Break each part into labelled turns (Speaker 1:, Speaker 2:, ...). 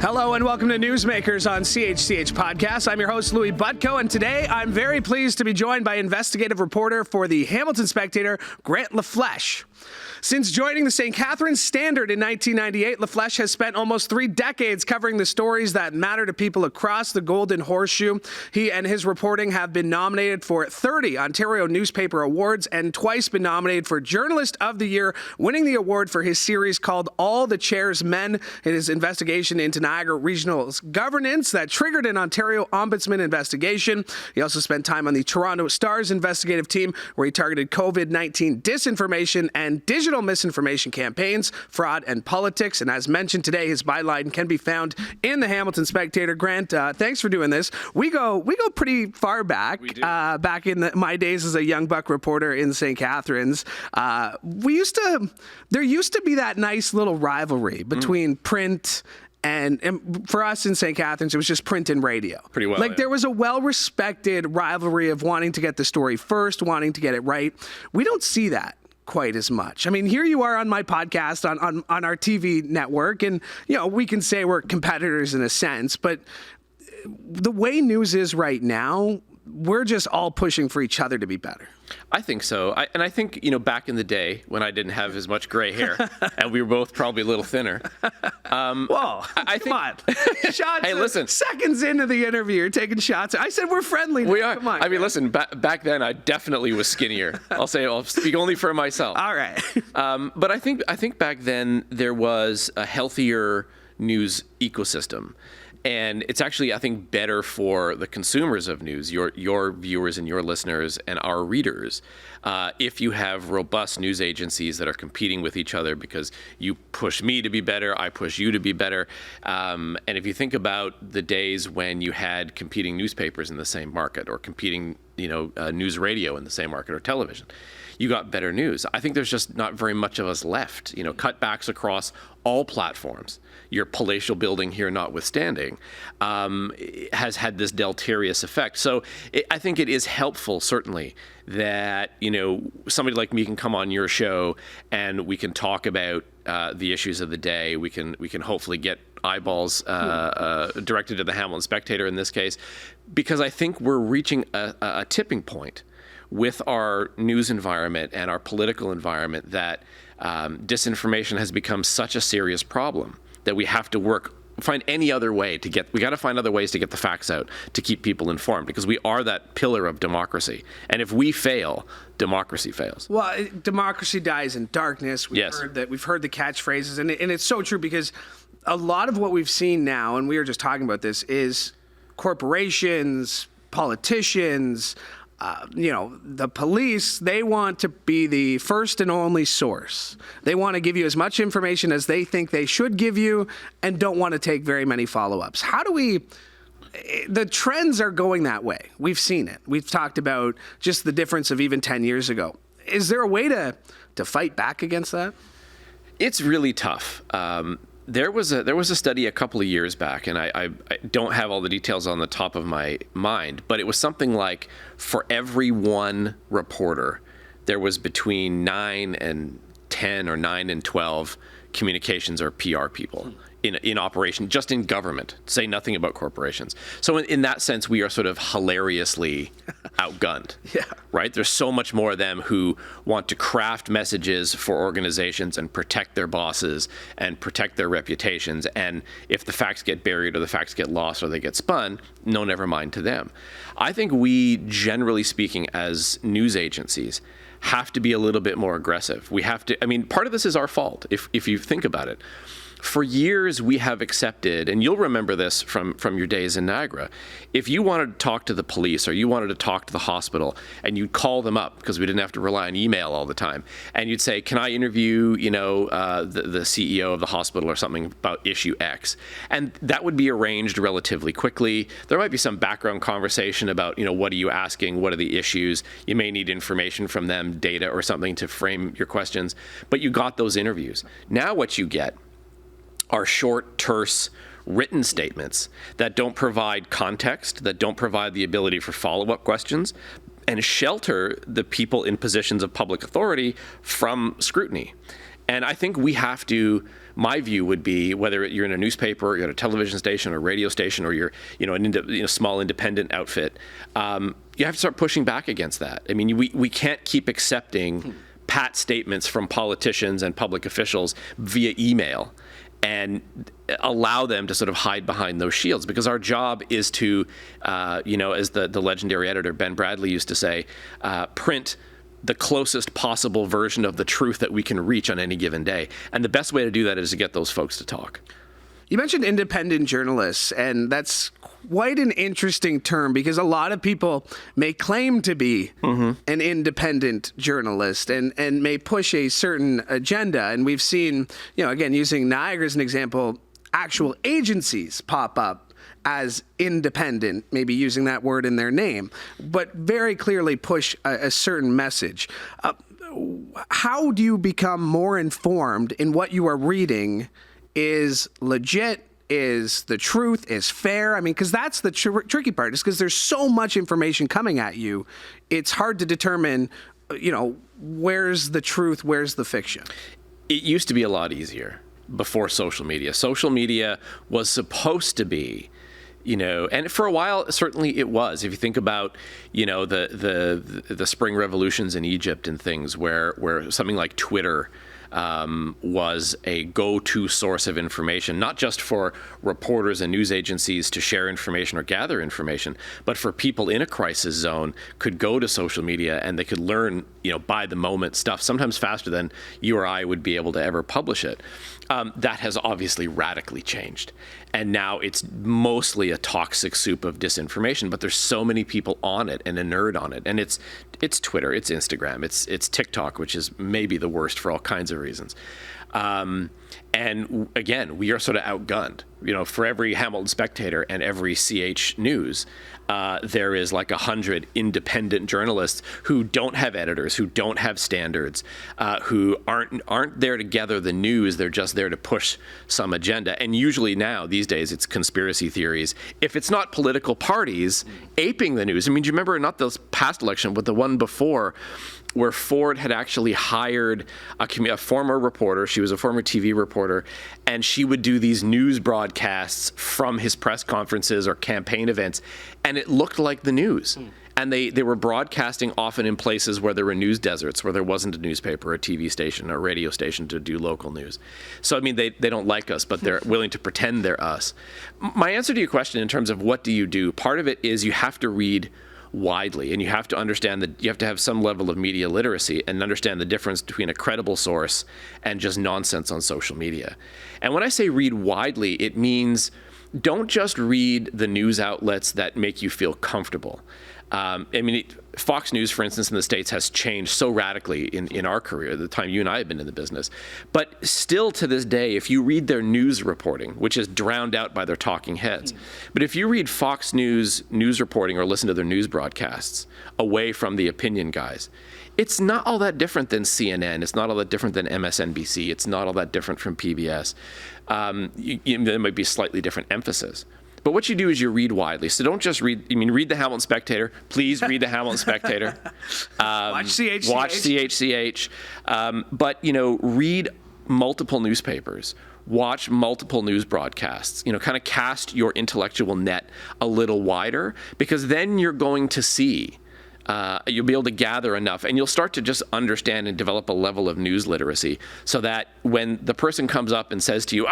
Speaker 1: Hello and welcome to Newsmakers on CHCH Podcast. I'm your host, Louie Butko, and today I'm very pleased to be joined by investigative reporter for the Hamilton Spectator, Grant LaFleche. Since joining the St. Catharines Standard in 1998, LaFleche has spent almost 3 decades covering the stories that matter to people across the Golden Horseshoe. He and his reporting have been nominated for 30 Ontario Newspaper Awards and twice been nominated for Journalist of the Year, winning the award for his series called All the Chair's Men, in his investigation into Niagara Regional governance that triggered an Ontario Ombudsman investigation. He also spent time on the Toronto Star's investigative team, where he targeted COVID-19 disinformation and digital misinformation campaigns, fraud, and politics. And as mentioned today, his byline can be found in the Hamilton Spectator. Grant, thanks for doing this. We go pretty far back. We do. Back in my days as a young buck reporter in St. Catharines, there used to be that nice little rivalry between print and for us in St. Catharines, it was just print and radio. Pretty well. There was a well-respected rivalry of wanting to get the story first, wanting to get it right. We don't see that quite as much. I mean, here you are on my podcast on our TV network, and we can say we're competitors in a sense, but the way news is right now, we're just all pushing for each other to be better.
Speaker 2: I think so. I think, back in the day when I didn't have as much gray hair and we were both probably a little thinner.
Speaker 1: Whoa, come on. Shots.
Speaker 2: Hey, listen.
Speaker 1: Seconds into the interview, you're taking shots. I said we're friendly now.
Speaker 2: We are.
Speaker 1: Come on,
Speaker 2: I mean, listen, back then I definitely was skinnier. I'll speak only for myself.
Speaker 1: All right.
Speaker 2: But I think back then there was a healthier news ecosystem. And it's actually, I think, better for the consumers of news, your viewers and your listeners and our readers, if you have robust news agencies that are competing with each other because you push me to be better, I push you to be better. And if you think about the days when you had competing newspapers in the same market or competing, news radio in the same market or television, you got better news. I think there's just not very much of us left. Cutbacks across all platforms, your palatial building here notwithstanding, has had this deleterious effect. So I think it is helpful, certainly, that somebody like me can come on your show and we can talk about the issues of the day. We can hopefully get eyeballs directed to the Hamilton Spectator in this case, because I think we're reaching a tipping point with our news environment and our political environment that disinformation has become such a serious problem that we have to find any other way we got to find other ways to get the facts out to keep people informed, because we are that pillar of democracy. And if we fail, democracy fails.
Speaker 1: Well, democracy dies in darkness. We've heard the catchphrases, and it's so true, because a lot of what we've seen now, and we were just talking about this, is corporations, politicians, the police, they want to be the first and only source. They want to give you as much information as they think they should give you and don't want to take very many follow-ups. The trends are going that way. We've seen it. We've talked about just the difference of even 10 years ago. Is there a way to fight back against that?
Speaker 2: It's really tough. There was a study a couple of years back, and I don't have all the details on the top of my mind, but it was something like for every one reporter, there was between 9 and 10 or 9 and 12 communications or PR people in operation, just in government, say nothing about corporations. So in that sense, we are sort of hilariously outgunned, right? There's so much more of them who want to craft messages for organizations and protect their bosses and protect their reputations. And if the facts get buried or the facts get lost or they get spun, never mind to them. I think we, generally speaking, as news agencies, have to be a little bit more aggressive. We have to, part of this is our fault, if you think about it. For years, we have accepted, and you'll remember this from your days in Niagara, if you wanted to talk to the police or you wanted to talk to the hospital and you'd call them up, because we didn't have to rely on email all the time, and you'd say, can I interview, the CEO of the hospital or something about issue X? And that would be arranged relatively quickly. There might be some background conversation about, what are you asking? What are the issues? You may need information from them, data or something to frame your questions, but you got those interviews. Now what you get are short, terse, written statements that don't provide context, that don't provide the ability for follow-up questions, and shelter the people in positions of public authority from scrutiny. And I think we have to my view would be, whether you're in a newspaper, or you're at a television station or radio station, or you're an small independent outfit, you have to start pushing back against that. I mean, we can't keep accepting pat statements from politicians and public officials via email and allow them to sort of hide behind those shields, because our job is to, as the legendary editor Ben Bradley used to say, print the closest possible version of the truth that we can reach on any given day. And the best way to do that is to get those folks to talk.
Speaker 1: You mentioned independent journalists, and that's quite an interesting term, because a lot of people may claim to be an independent journalist and may push a certain agenda. And we've seen, again, using Niagara as an example, actual agencies pop up as independent, maybe using that word in their name, but very clearly push a certain message. How do you become more informed in what you are reading is legit, is the truth, is fair? I mean, because that's the tricky part, is because there's so much information coming at you. It's hard to determine, where's the truth, where's the fiction.
Speaker 2: It used to be a lot easier before social media. Social media was supposed to be, and for a while, certainly it was. If you think about, the spring revolutions in Egypt and things where something like Twitter was a go-to source of information, not just for reporters and news agencies to share information or gather information, but for people in a crisis zone could go to social media and they could learn, by the moment stuff, sometimes faster than you or I would be able to ever publish it. That has obviously radically changed. And now it's mostly a toxic soup of disinformation, but there's so many people on it and a nerd on it. And it's Twitter, it's Instagram, it's TikTok, which is maybe the worst for all kinds of reasons. And again, we are sort of outgunned. For every Hamilton Spectator and every CH News, there is like 100 independent journalists who don't have editors, who don't have standards, who aren't there to gather the news. They're just there to push some agenda. And usually now, these days, it's conspiracy theories. If it's not political parties aping the news. I mean, do you remember, not this past election, but the one before, where Ford had actually hired a former reporter. She was a former TV reporter, and she would do these news broadcasts from his press conferences or campaign events, and it looked like the news. And they were broadcasting often in places where there were news deserts, where there wasn't a newspaper, a TV station, or a radio station to do local news. So, I mean, they don't like us, but they're willing to pretend they're us. My answer to your question in terms of what do you do, part of it is you have to read widely, and you have to understand that you have to have some level of media literacy and understand the difference between a credible source and just nonsense on social media. And when I say read widely, it means don't just read the news outlets that make you feel comfortable. Fox News, for instance, in the States has changed so radically in our career, the time you and I have been in the business. But still to this day, if you read their news reporting, which is drowned out by their talking heads, but if you read Fox News reporting or listen to their news broadcasts away from the opinion guys, it's not all that different than CNN. It's not all that different than MSNBC. It's not all that different from PBS. There might be slightly different emphasis. But what you do is you read widely. So don't just read the Hamilton Spectator. Please read the Hamilton Spectator.
Speaker 1: Watch CHCH.
Speaker 2: Watch CHCH. But, read multiple newspapers. Watch multiple news broadcasts. Kind of cast your intellectual net a little wider, because then you're going to see you'll be able to gather enough, and you'll start to just understand and develop a level of news literacy, so that when the person comes up and says to you,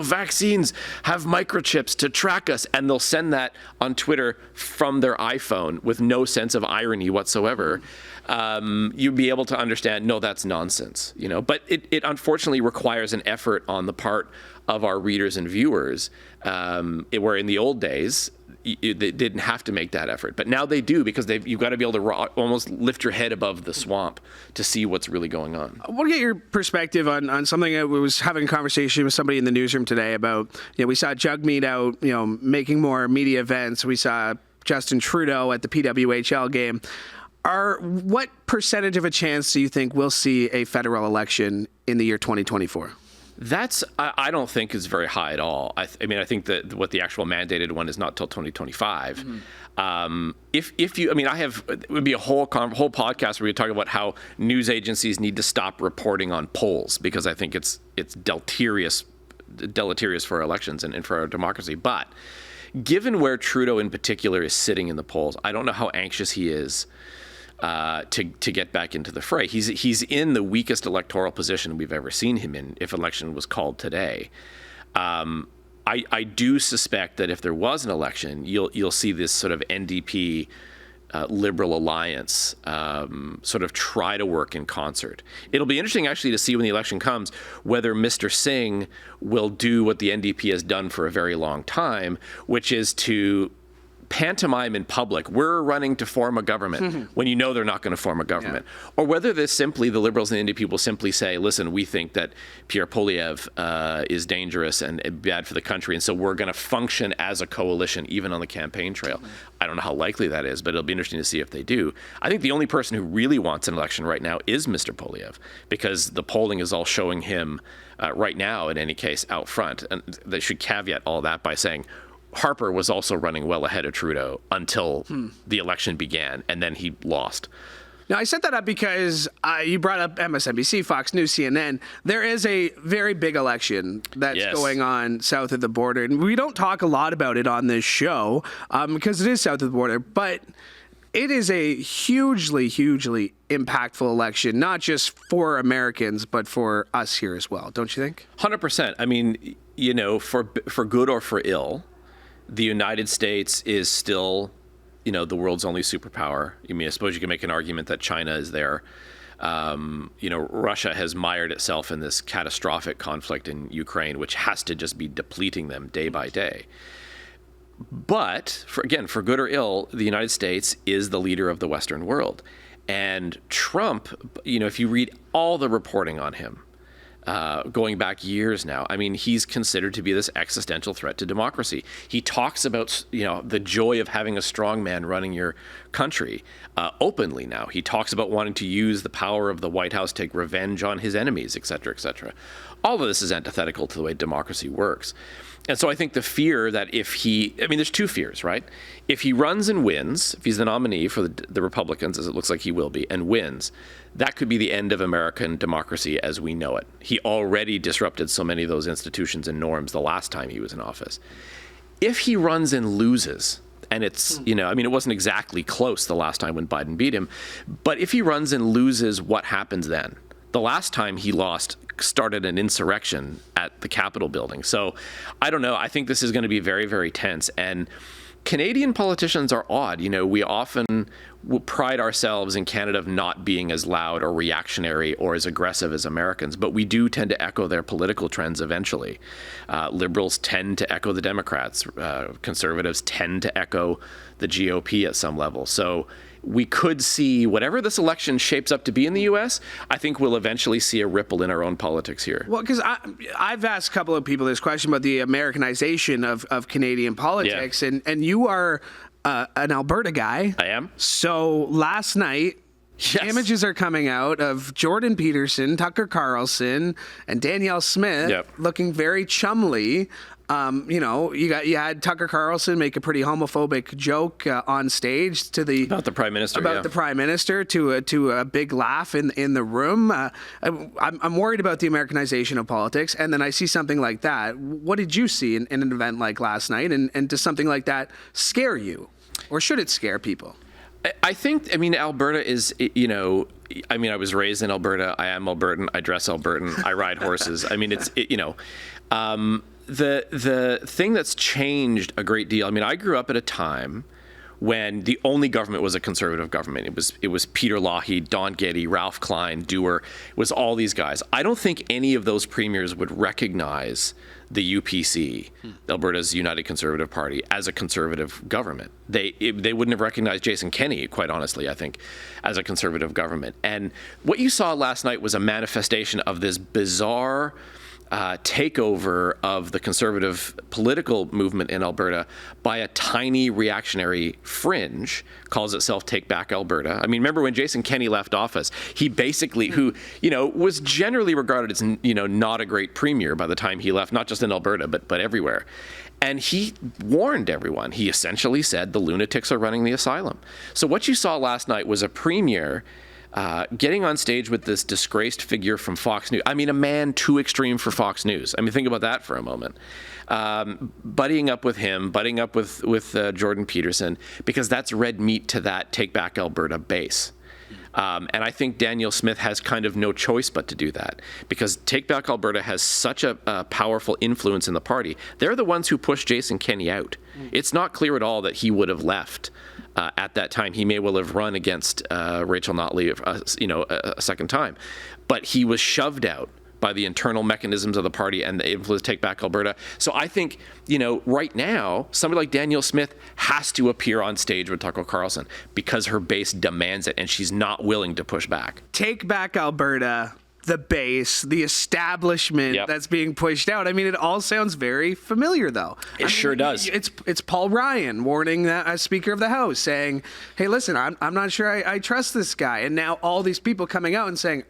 Speaker 2: vaccines have microchips to track us, and they'll send that on Twitter from their iPhone with no sense of irony whatsoever, you'll be able to understand, no, that's nonsense. But it unfortunately requires an effort on the part of our readers and viewers, where in the old days, they didn't have to make that effort, but now they do, because you've got to be able to almost lift your head above the swamp to see what's really going on. I
Speaker 1: want to get your perspective on something. I was having a conversation with somebody in the newsroom today about, we saw Jugmeat out, making more media events. We saw Justin Trudeau at the PWHL game. What percentage of a chance do you think we'll see a federal election in the year 2024?
Speaker 2: I don't think is very high at all. I mean, I think that what the actual mandated one is not till 2025. If you, I mean, it would be a whole podcast where we talk about how news agencies need to stop reporting on polls, because I think it's deleterious for our elections and for our democracy. But given where Trudeau in particular is sitting in the polls, I don't know how anxious he is to get back into the fray. He's in the weakest electoral position we've ever seen him in if election was called today. I do suspect that if there was an election, you'll see this sort of NDP Liberal alliance sort of try to work in concert. It'll be interesting actually to see when the election comes whether Mr. Singh will do what the NDP has done for a very long time, which is to pantomime in public, we're running to form a government, when you know they're not going to form a government. Yeah. Or whether the Liberals and the NDP will simply say, listen, we think that Pierre Poilievre is dangerous and bad for the country, and so we're going to function as a coalition, even on the campaign trail. I don't know how likely that is, but it'll be interesting to see if they do. I think the only person who really wants an election right now is Mr. Poilievre, because the polling is all showing him right now, in any case, out front. And they should caveat all that by saying, Harper was also running well ahead of Trudeau until the election began, and then he lost.
Speaker 1: Now, I set that up because you brought up MSNBC, Fox News, CNN. There is a very big election that's going on south of the border. And we don't talk a lot about it on this show because it is south of the border. But it is a hugely, hugely impactful election, not just for Americans, but for us here as well. Don't you think?
Speaker 2: 100%. I mean, you know, for good or for ill, the United States is still, you know, the world's only superpower. I mean, I suppose you can make an argument that China is there. You know, Russia has mired itself in this catastrophic conflict in Ukraine, which has to just be depleting them day by day. But, for good or ill, the United States is the leader of the Western world. And Trump, you know, if you read all the reporting on him, going back years now, I mean, he's considered to be this existential threat to democracy. He talks about, you know, the joy of having a strong man running your country openly now. He talks about wanting to use the power of the White House to take revenge on his enemies, et cetera, et cetera. All of this is antithetical to the way democracy works. And so I think the fear that there's two fears, right? If he runs and wins, if he's the nominee for the Republicans, as it looks like he will be, and wins, that could be the end of American democracy as we know it. He already disrupted so many of those institutions and norms the last time he was in office. If he runs and loses, and it's, you know, I mean, it wasn't exactly close the last time when Biden beat him, but if he runs and loses, what happens then? The last time he lost started an insurrection at the Capitol building. So I don't know. I think this is going to be very, very tense. And Canadian politicians are odd. You know, we often will pride ourselves in Canada of not being as loud or reactionary or as aggressive as Americans, but we do tend to echo their political trends eventually. Liberals tend to echo the Democrats. Conservatives tend to echo the GOP at some level. So we could see whatever this election shapes up to be in the U.S., I think we'll eventually see a ripple in our own politics here.
Speaker 1: Well, because I've asked a couple of people this question about the Americanization of Canadian politics, and you are an Alberta guy.
Speaker 2: I am.
Speaker 1: So last night, images are coming out of Jordan Peterson, Tucker Carlson, and Danielle Smith looking very chumly. You know, you had Tucker Carlson make a pretty homophobic joke on stage about
Speaker 2: the prime minister,
Speaker 1: the prime minister, to a big laugh in the room. I'm worried about the Americanization of politics, and then I see something like that. What did you see in an event like last night, and does something like that scare you, or should it scare people?
Speaker 2: I think, I mean, Alberta is, you know, I mean, I was raised in Alberta. I am Albertan. I dress Albertan. I ride horses. I mean, you know. The thing that's changed a great deal, I mean, I grew up at a time when the only government was a conservative government. It was Peter Lougheed, Don Getty, Ralph Klein, Dewar. It was all these guys. I don't think any of those premiers would recognize the UPC, Alberta's United Conservative Party, as a conservative government. They wouldn't have recognized Jason Kenney, quite honestly, I think, as a conservative government. And what you saw last night was a manifestation of this bizarre takeover of the conservative political movement in Alberta by a tiny reactionary fringe, calls itself Take Back Alberta. I mean, remember when Jason Kenney left office, he basically, who, was generally regarded as, not a great premier by the time he left, not just in Alberta, but everywhere. And he warned everyone. He essentially said the lunatics are running the asylum. So what you saw last night was a premier getting on stage with this disgraced figure from Fox News. I mean, a man too extreme for Fox News. I mean, think about that for a moment. Buddying up with him, buddying up with Jordan Peterson, because that's red meat to that Take Back Alberta base. And I think Danielle Smith has kind of no choice but to do that, because Take Back Alberta has such a powerful influence in the party. They're the ones who pushed Jason Kenney out. It's not clear at all that he would have left at that time. He may well have run against Rachel Notley, a second time, but he was shoved out by the internal mechanisms of the party and the influence Take Back Alberta. So I think, right now, somebody like Danielle Smith has to appear on stage with Tucker Carlson because her base demands it and she's not willing to push back.
Speaker 1: Take Back Alberta, the base, the establishment that's being pushed out. I mean, it all sounds very familiar, though.
Speaker 2: Sure does.
Speaker 1: It's Paul Ryan warning that as Speaker of the House, saying, hey, listen, I'm not sure I trust this guy. And now all these people coming out and saying,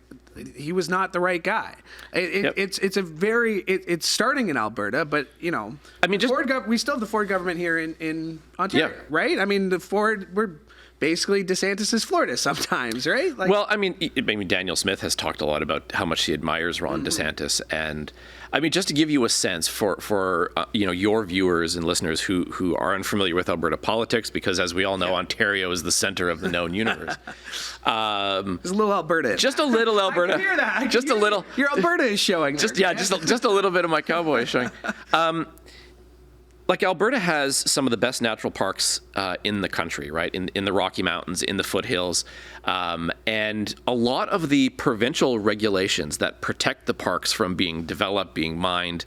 Speaker 1: he was not the right guy. It's starting in Alberta, but I mean, we still have the Ford government here in Ontario, right? I mean, we're basically DeSantis' Florida sometimes, right?
Speaker 2: Well, I mean, Danielle Smith has talked a lot about how much she admires Ron DeSantis, and I mean, just to give you a sense for your viewers and listeners who are unfamiliar with Alberta politics, because as we all know, Ontario is the center of the known universe.
Speaker 1: There's a little Alberta.
Speaker 2: Just a little Alberta.
Speaker 1: I can hear that.
Speaker 2: Just a little.
Speaker 1: Your Alberta is showing.
Speaker 2: Just a little bit of my cowboy is showing. Like Alberta has some of the best natural parks in the country, right? In the Rocky Mountains, in the foothills. And a lot of the provincial regulations that protect the parks from being developed, being mined,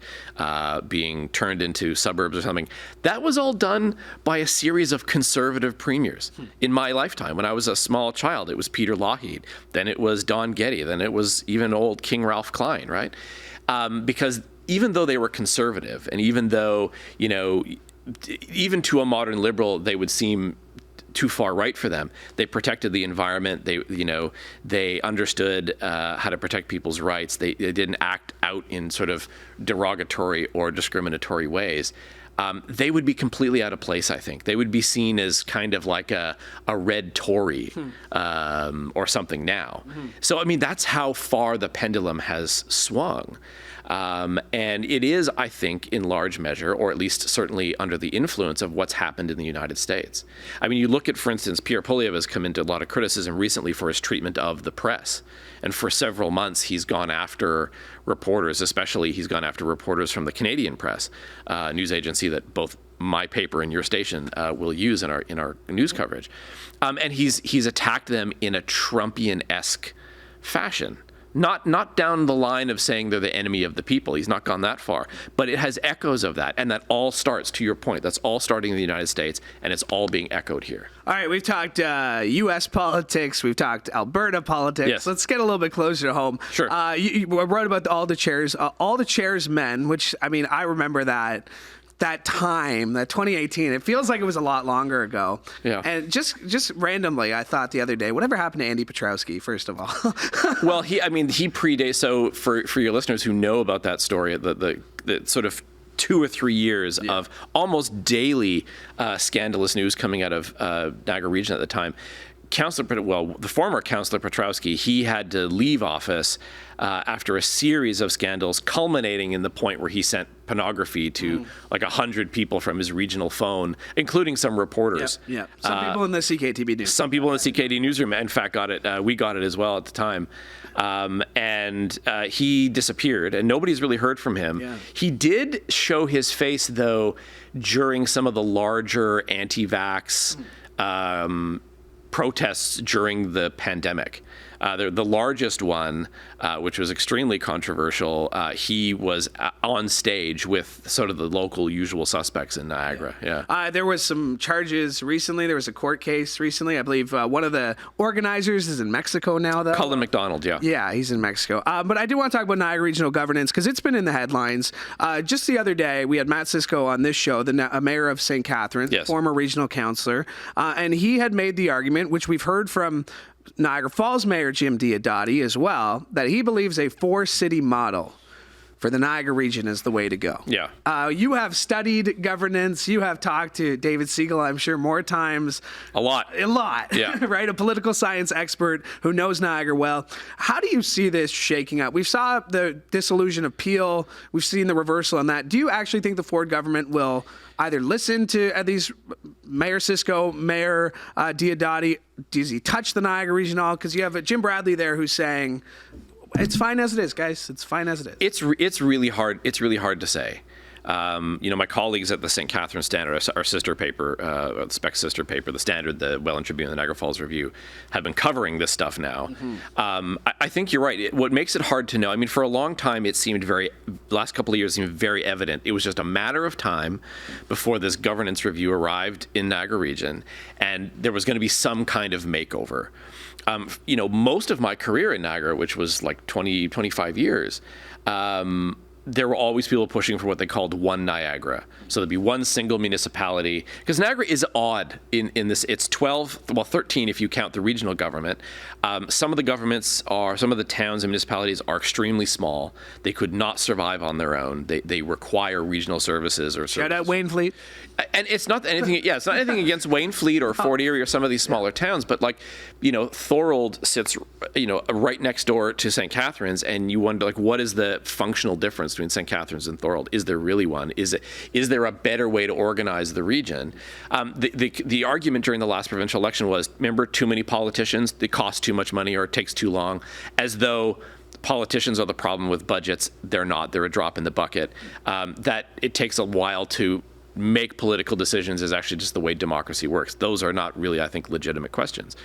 Speaker 2: being turned into suburbs or something, that was all done by a series of conservative premiers. In my lifetime, when I was a small child, it was Peter Lougheed, then it was Don Getty, then it was even old King Ralph Klein, right? Because even though they were conservative, and even though, even to a modern liberal, they would seem too far right for them, they protected the environment. They understood how to protect people's rights. They didn't act out in sort of derogatory or discriminatory ways. They would be completely out of place, I think. They would be seen as kind of like a red Tory or something now. So, I mean, that's how far the pendulum has swung. And it is, I think, in large measure, or at least certainly under the influence of what's happened in the United States. I mean, you look at, for instance, Pierre Poilievre has come into a lot of criticism recently for his treatment of the press. And for several months, he's gone after reporters, especially he's gone after reporters from the Canadian Press, news agency that both my paper and your station will use in our news coverage. And he's attacked them in a Trumpian-esque fashion. Not down the line of saying they're the enemy of the people. He's not gone that far. But it has echoes of that. And that all starts, to your point, that's all starting in the United States, and it's all being echoed here.
Speaker 1: All right, we've talked U.S. politics. We've talked Alberta politics.
Speaker 2: Yes.
Speaker 1: Let's get a little bit closer to home.
Speaker 2: Sure.
Speaker 1: You wrote about all the chairs men, which, I mean, I remember that time, that 2018, it feels like it was a lot longer ago.
Speaker 2: Yeah.
Speaker 1: And just randomly, I thought the other day, whatever happened to Andy Petrowski, first of all?
Speaker 2: Well, he predates. So for your listeners who know about that story, the sort of 2 or 3 years of almost daily scandalous news coming out of Niagara region at the time. The former Councillor Petrowski, he had to leave office after a series of scandals, culminating in the point where he sent pornography to like 100 people from his regional phone, including some reporters.
Speaker 1: Yeah. Some people in the CKTB news.
Speaker 2: Some people in the CKD newsroom, in fact, got it. We got it as well at the time. And he disappeared, and nobody's really heard from him. Yeah. He did show his face, though, during some of the larger anti-vax protests during the pandemic. the largest one, which was extremely controversial, he was on stage with sort of the local usual suspects in Niagara. Yeah.
Speaker 1: There was some charges recently. There was a court case recently. I believe one of the organizers is in Mexico now, though.
Speaker 2: Cullen McDonald, yeah.
Speaker 1: Yeah, he's in Mexico. But I do want to talk about Niagara regional governance because it's been in the headlines. Just the other day, we had Matt Cisco on this show, the mayor of St. Catharines,
Speaker 2: yes,
Speaker 1: former regional councillor, and he had made the argument, which we've heard from Niagara Falls Mayor Jim Diodati as well, that he believes a 4-city model for the Niagara region is the way to go.
Speaker 2: Yeah.
Speaker 1: You have studied governance. You have talked to David Siegel, I'm sure, more times.
Speaker 2: A lot.
Speaker 1: Yeah. Right? A political science expert who knows Niagara well. How do you see this shaking up? We saw the dissolution of Peel. We've seen the reversal on that. Do you actually think the Ford government will either listen to at least Mayor Cisco, Mayor Diodati? Does he touch the Niagara region at all? Because you have Jim Bradley there who's saying, it's fine as it is, guys. It's fine as it is.
Speaker 2: It's really hard. It's really hard to say. My colleagues at the St. Catharines Standard, our sister paper, the Spec sister paper, the Standard, the Welland Tribune, the Niagara Falls Review, have been covering this stuff now. Mm-hmm. I think you're right. What makes it hard to know, I mean, for a long time, it seemed last couple of years seemed very evident. It was just a matter of time before this governance review arrived in Niagara region, and there was going to be some kind of makeover. Most of my career in Niagara, which was like 25 years, there were always people pushing for what they called one Niagara. So there'd be one single municipality. Because Niagara is odd in this. It's 13 if you count the regional government. Some of the towns and municipalities are extremely small. They could not survive on their own. They require regional services or services.
Speaker 1: Shout out Waynfleet.
Speaker 2: And it's not anything. Yeah, it's not anything against Waynfleet or Fort Erie or some of these smaller towns. But Thorold sits, right next door to St. Catharines, and you wonder what is the functional difference between St. Catharines and Thorold? Is there really one? Is there a better way to organize the region? The argument during the last provincial election was, remember, too many politicians, they cost too much money or it takes too long, as though politicians are the problem with budgets. They're not. They're a drop in the bucket. That it takes a while to make political decisions is actually just the way democracy works. Those are not really, I think, legitimate questions.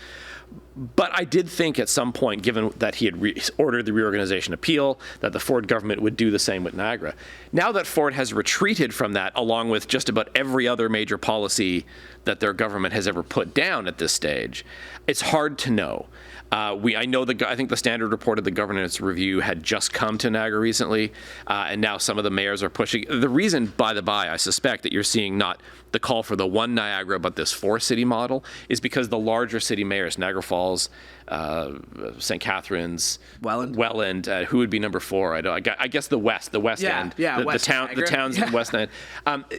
Speaker 2: But I did think at some point, given that he had ordered the reorganization appeal, that the Ford government would do the same with Niagara. Now that Ford has retreated from that, along with just about every other major policy that their government has ever put down at this stage, it's hard to know. I think the Standard reported the governance review had just come to Niagara recently, and now some of the mayors are pushing. The reason, by the by, I suspect that you're seeing not the call for the one Niagara, but this 4-city model, is because the larger city mayors, Niagara Falls, St. Catharines, Welland, who would be number 4? I guess the West End, the towns in the West End.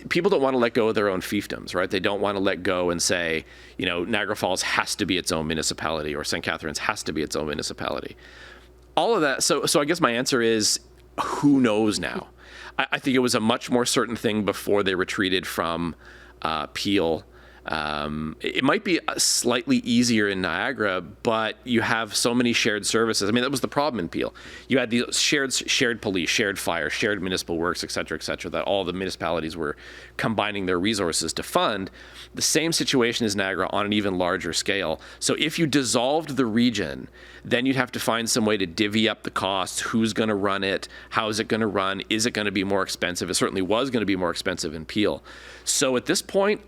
Speaker 2: People don't want to let go of their own fiefdoms, right? They don't want to let go and say, Niagara Falls has to be its own municipality, or St. Catharines has to be its own municipality. All of that. So I guess my answer is, who knows now? I think it was a much more certain thing before they retreated from Peel. It might be slightly easier in Niagara, but you have so many shared services. I mean, that was the problem in Peel. You had these shared police, shared fire, shared municipal works, et cetera, that all the municipalities were combining their resources to fund. The same situation is Niagara on an even larger scale. So if you dissolved the region, then you'd have to find some way to divvy up the costs. Who's going to run it? How is it going to run? Is it going to be more expensive? It certainly was going to be more expensive in Peel. So at this point,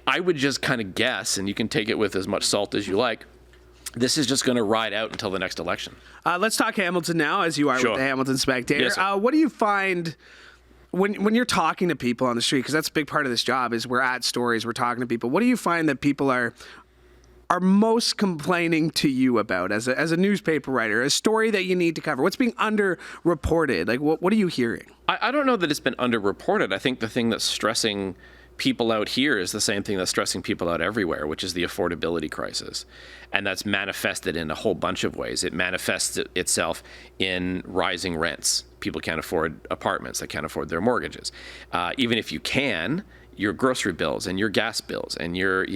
Speaker 2: I would just kind of guess, and you can take it with as much salt as you like, this is just going to ride out until the next election.
Speaker 1: Let's talk Hamilton now, as you are with the Hamilton Spectator.
Speaker 2: Yes,
Speaker 1: what do you find when you're talking to people on the street? Because that's a big part of this job, is we're at stories, we're talking to people. What do you find that people are most complaining to you about as a newspaper writer, a story that you need to cover? What's being underreported? Like, what are you hearing?
Speaker 2: I don't know that it's been underreported. I think the thing that's stressing people out here is the same thing that's stressing people out everywhere, which is the affordability crisis. And that's manifested in a whole bunch of ways. It manifests itself in rising rents. People can't afford apartments. They can't afford their mortgages. Even if you can, your grocery bills and your gas bills and your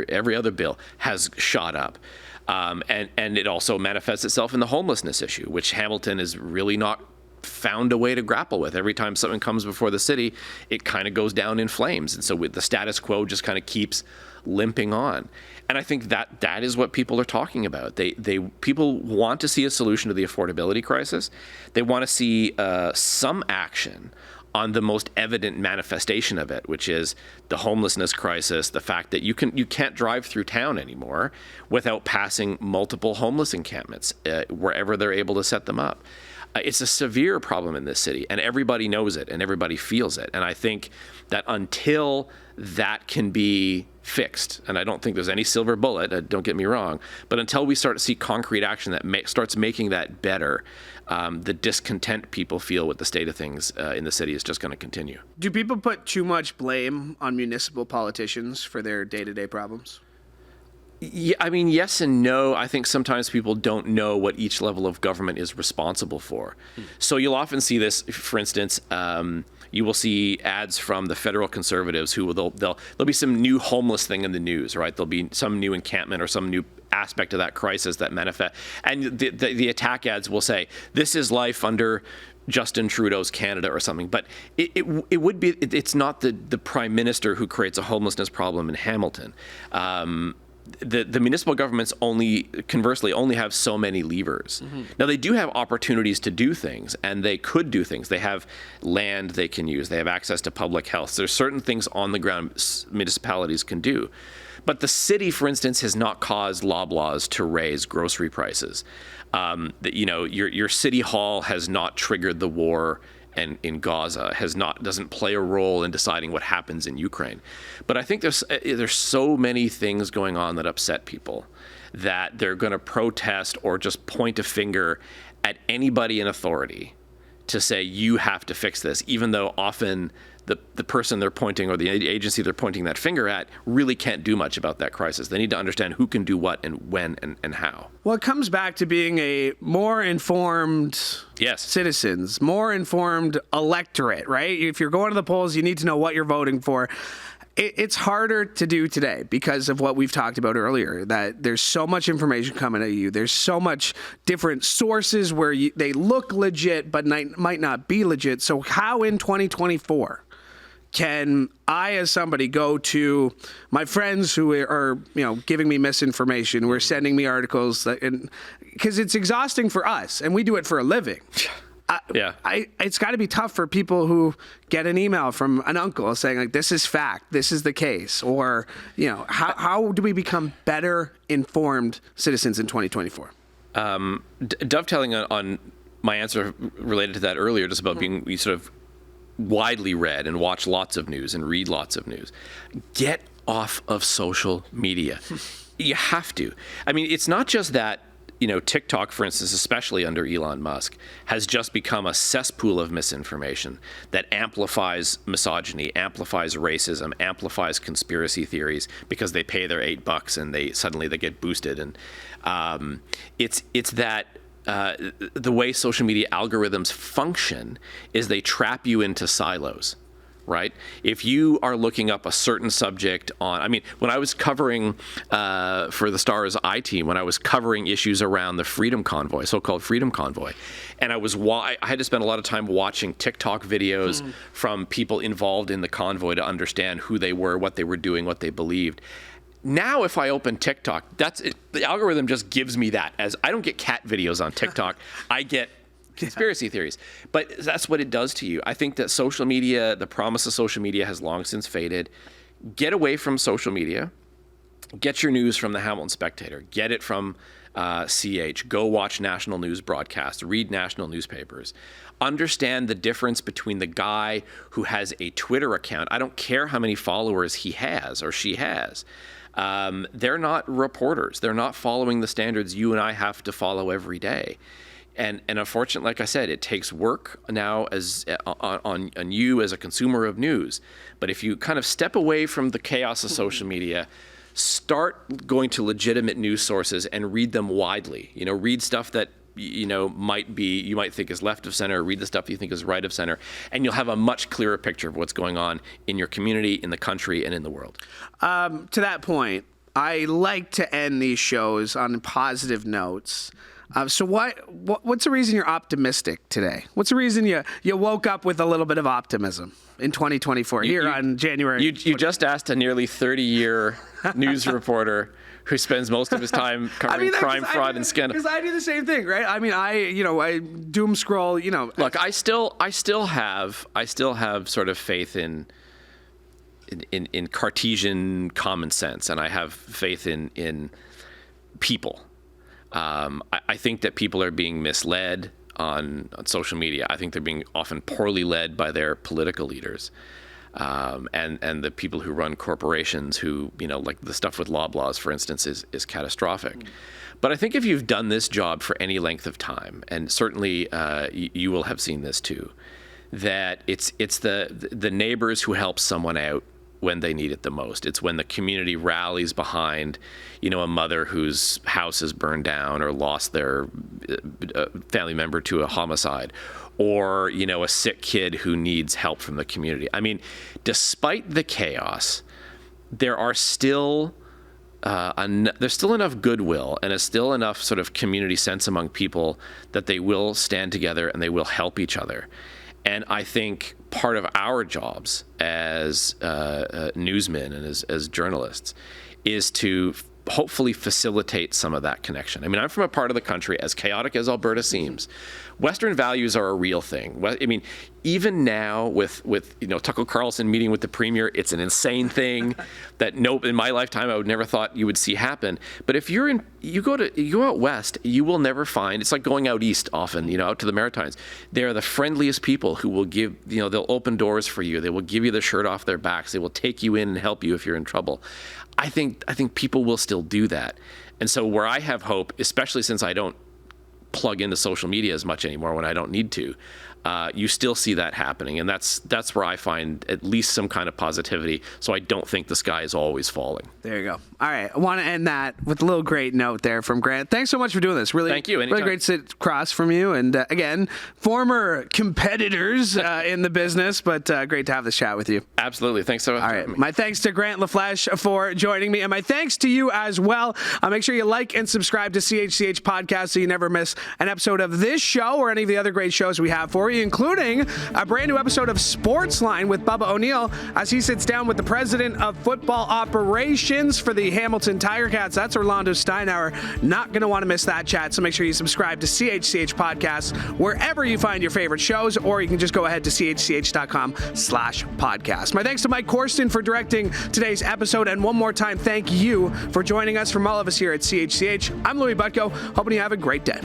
Speaker 2: every other bill has shot up. And it also manifests itself in the homelessness issue, which Hamilton is really not found a way to grapple with. Every time something comes before the city, it kind of goes down in flames. And so with the status quo just kind of keeps limping on. And I think that is what people are talking about. People want to see a solution to the affordability crisis. They want to see some action on the most evident manifestation of it, which is the homelessness crisis, the fact that you can't drive through town anymore without passing multiple homeless encampments wherever they're able to set them up. It's a severe problem in this city, and everybody knows it and everybody feels it. And I think that until that can be fixed, and I don't think there's any silver bullet, don't get me wrong, but until we start to see concrete action that starts making that better, the discontent people feel with the state of things in the city is just going to continue.
Speaker 1: Do people put too much blame on municipal politicians for their day-to-day problems?
Speaker 2: Yeah, I mean, yes and no. I think sometimes people don't know what each level of government is responsible for. So you'll often see this, for instance, you will see ads from the federal conservatives who there'll be some new homeless thing in the news, right? There'll be some new encampment or some new aspect of that crisis that manifest. And the attack ads will say, this is life under Justin Trudeau's Canada or something. But it's not the prime minister who creates a homelessness problem in Hamilton. The municipal governments conversely only have so many levers. Mm-hmm. Now they do have opportunities to do things, and they could do things. They have land they can use. They have access to public health. There's certain things on the ground municipalities can do. But the city, for instance, has not caused Loblaws to raise grocery prices. Your city hall has not triggered the war and in Gaza, doesn't play a role in deciding what happens in Ukraine. But I think there's so many things going on that upset people that they're going to protest or just point a finger at anybody in authority to say, you have to fix this, even though often the person they're pointing or the agency they're pointing that finger at really can't do much about that crisis. They need to understand who can do what and when and how.
Speaker 1: Well, it comes back to being a more informed citizens, more informed electorate, right? If you're going to the polls, you need to know what you're voting for. It's harder to do today because of what we've talked about earlier, that there's so much information coming at you. There's so much different sources where they look legit but might not be legit. So how in 2024 can I, as somebody, go to my friends who are giving me misinformation, who are sending me articles, because it's exhausting for us, and we do it for a living. It's got to be tough for people who get an email from an uncle saying, like, this is fact, this is the case, or how do we become better informed citizens in 2024?
Speaker 2: Dovetailing on my answer related to that earlier, just about being sort of widely read and watch lots of news and read lots of news. Get off of social media. You have to. I mean, it's not just that, TikTok, for instance, especially under Elon Musk, has just become a cesspool of misinformation that amplifies misogyny, amplifies racism, amplifies conspiracy theories because they pay their $8 and they get boosted. And it's that the way social media algorithms function is they trap you into silos, right? If you are looking up a certain subject when I was covering for the Star's I-Team, when I was covering issues around the Freedom Convoy, so-called Freedom Convoy, and I had to spend a lot of time watching TikTok videos from people involved in the convoy to understand who they were, what they were doing, what they believed. Now, if I open TikTok, that's it. The algorithm just gives me that. As I don't get cat videos on TikTok, I get conspiracy theories. But that's what it does to you. I think that social media, the promise of social media has long since faded. Get away from social media. Get your news from the Hamilton Spectator. Get it from CH. Go watch national news broadcasts. Read national newspapers. Understand the difference between the guy who has a Twitter account. I don't care how many followers he has or she has. They're not reporters. They're not following the standards you and I have to follow every day. And unfortunately, like I said, it takes work now on you as a consumer of news. But if you kind of step away from the chaos of social media, start going to legitimate news sources and read them widely. Read stuff that you might think is left of center, read the stuff you think is right of center, and you'll have a much clearer picture of what's going on in your community, in the country, and in the world. To
Speaker 1: that point, I like to end these shows on positive notes. So what's the reason you're optimistic today? What's the reason you woke up with a little bit of optimism in 2024 on January?
Speaker 2: You just asked a nearly 30-year news reporter who spends most of his time covering crime, fraud, and scandal.
Speaker 1: Because I do the same thing, right? I mean, I doom scroll.
Speaker 2: Look, I still have sort of faith in Cartesian common sense, and I have faith in people. I think that people are being misled on social media. I think they're being often poorly led by their political leaders. And the people who run corporations who, like the stuff with Loblaws, for instance, is catastrophic. But I think if you've done this job for any length of time, and certainly you will have seen this too, that it's the neighbors who help someone out when they need it the most. It's when the community rallies behind, a mother whose house is burned down or lost their family member to a homicide, or, a sick kid who needs help from the community. I mean, despite the chaos, there's still enough goodwill and still enough sort of community sense among people that they will stand together and they will help each other. And I think part of our jobs as newsmen and as journalists is to hopefully facilitate some of that connection. I mean, I'm from a part of the country, as chaotic as Alberta seems, Western values are a real thing. I mean, even now with Tucker Carlson meeting with the Premier, it's an insane thing that in my lifetime I would never thought you would see happen. But if you go out west, you will never find. It's like going out east often, out to the Maritimes. They're the friendliest people who will give. They'll open doors for you. They will give you the shirt off their backs. They will take you in and help you if you're in trouble. I think people will still do that. And so where I have hope, especially since I don't plug into social media as much anymore when I don't need to, you still see that happening. And that's where I find at least some kind of positivity. So I don't think the sky is always falling.
Speaker 1: There you go. All right. I want to end that with a little great note there from Grant. Thanks so much for doing this. Really,
Speaker 2: thank you. Anytime.
Speaker 1: Really great to sit across from you. And again, former competitors in the business, but great to have this chat with you.
Speaker 2: Absolutely. Thanks so much.
Speaker 1: All right. My thanks to Grant LaFleche for joining me. And my thanks to you as well. Make sure you like and subscribe to CHCH Podcast so you never miss an episode of this show or any of the other great shows we have for you, including a brand new episode of Sportsline with Bubba O'Neill as he sits down with the president of football operations for the Hamilton Tiger Cats. That's Orlando Steinauer. Not going to want to miss that chat, so make sure you subscribe to CHCH Podcasts wherever you find your favorite shows, or you can just go ahead to chch.com/podcast. My thanks to Mike Corsten for directing today's episode, and one more time, thank you for joining us from all of us here at CHCH. I'm Louie Butko, hoping you have a great day.